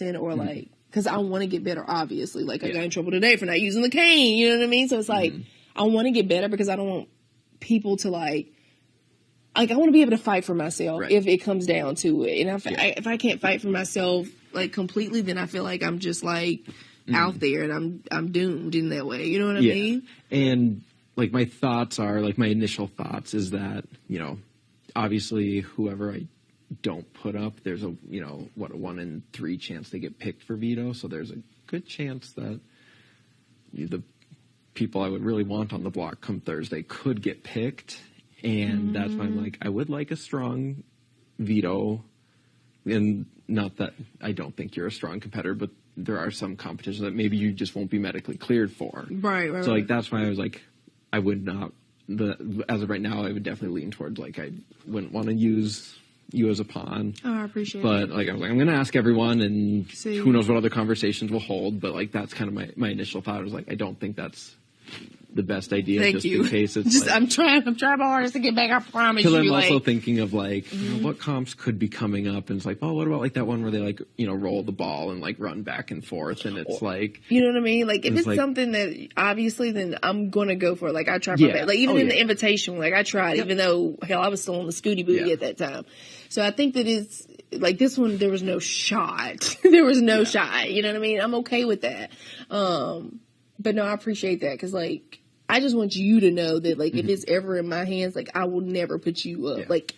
person or like, because I want to get better, obviously. Like, I got in trouble today for not using the cane, you know what I mean? So it's like, I want to get better because I don't want people to like I want to be able to fight for myself if it comes down to it. And if I can't fight for myself like completely, then I feel like I'm just like out there and I'm doomed in that way. You know what I mean? And like my thoughts are like my initial thoughts is that, you know, obviously whoever I don't put up, there's a, you know, a 1 in 3 chance they get picked for veto. So there's a good chance that the people I would really want on the block come Thursday could get picked. And that's why I'm like, I would like a strong veto. And not that I don't think you're a strong competitor, but there are some competitions that maybe you just won't be medically cleared for. Right. So like, that's why I was like, I would not, as of right now, I would definitely lean towards like, I wouldn't want to use you as a pawn. Oh, I appreciate it. But like, I was like, I'm going to ask everyone and who knows what other conversations will hold. But like, that's kind of my initial thought. I was like, I don't think that's the best idea. Thank you. In case it's just, like, I'm trying my hardest to get back. I promise you. Because I'm also thinking of like, you know, what comps could be coming up, and it's like, oh, what about like that one where they like, you know, roll the ball and like run back and forth, and it's like, you know what I mean? Like if it's like, something that obviously, then I'm gonna go for it. Like I tried my best. Like even in the invitation, like I tried, even though hell, I was still on the scooty booty at that time. So I think that it's like this one. There was no shot. There was no shot. You know what I mean? I'm okay with that. But no, I appreciate that because like. I just want you to know that, like, if it's ever in my hands, like, I will never put you up. Like,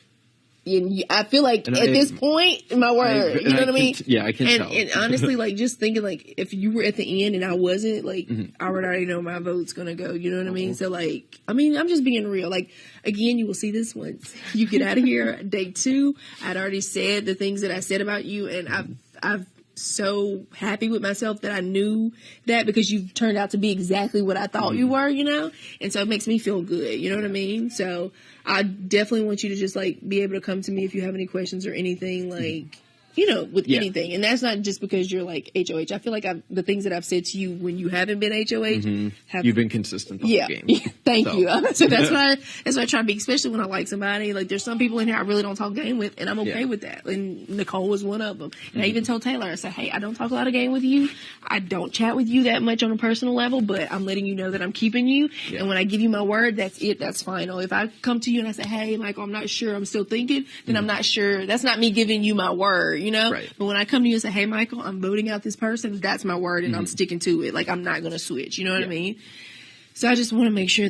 and I feel like at this point, my word, you know what I mean? I can tell. And honestly, like, just thinking, like, if you were at the end and I wasn't, like, I would already know my vote's going to go. You know what I mean? So, like, I mean, I'm just being real. Like, again, you will see this once you get out of here. Day 2, I'd already said the things that I said about you, and I've so happy with myself that I knew that because you've turned out to be exactly what I thought you were, you know? And so it makes me feel good, you know what I mean? So I definitely want you to just like be able to come to me if you have any questions or anything, like, you know, with anything. And that's not just because you're like HOH. I feel like the things that I've said to you when you haven't been HOH. You've been consistent the whole game. Thank you. So that's why I try to be, especially when I like somebody. Like there's some people in here I really don't talk game with, and I'm okay with that. And Nicole was one of them. And I even told Taylor, I said, hey, I don't talk a lot of game with you. I don't chat with you that much on a personal level, but I'm letting you know that I'm keeping you. And when I give you my word, that's it. That's final. If I come to you and I say, hey, Michael, I'm not sure, I'm still thinking, then I'm not sure. That's not me giving you my word. You know? Right. But when I come to you and say, hey, Michael, I'm voting out this person, that's my word and I'm sticking to it. Like, I'm not going to switch. You know what I mean? So I just want to make sure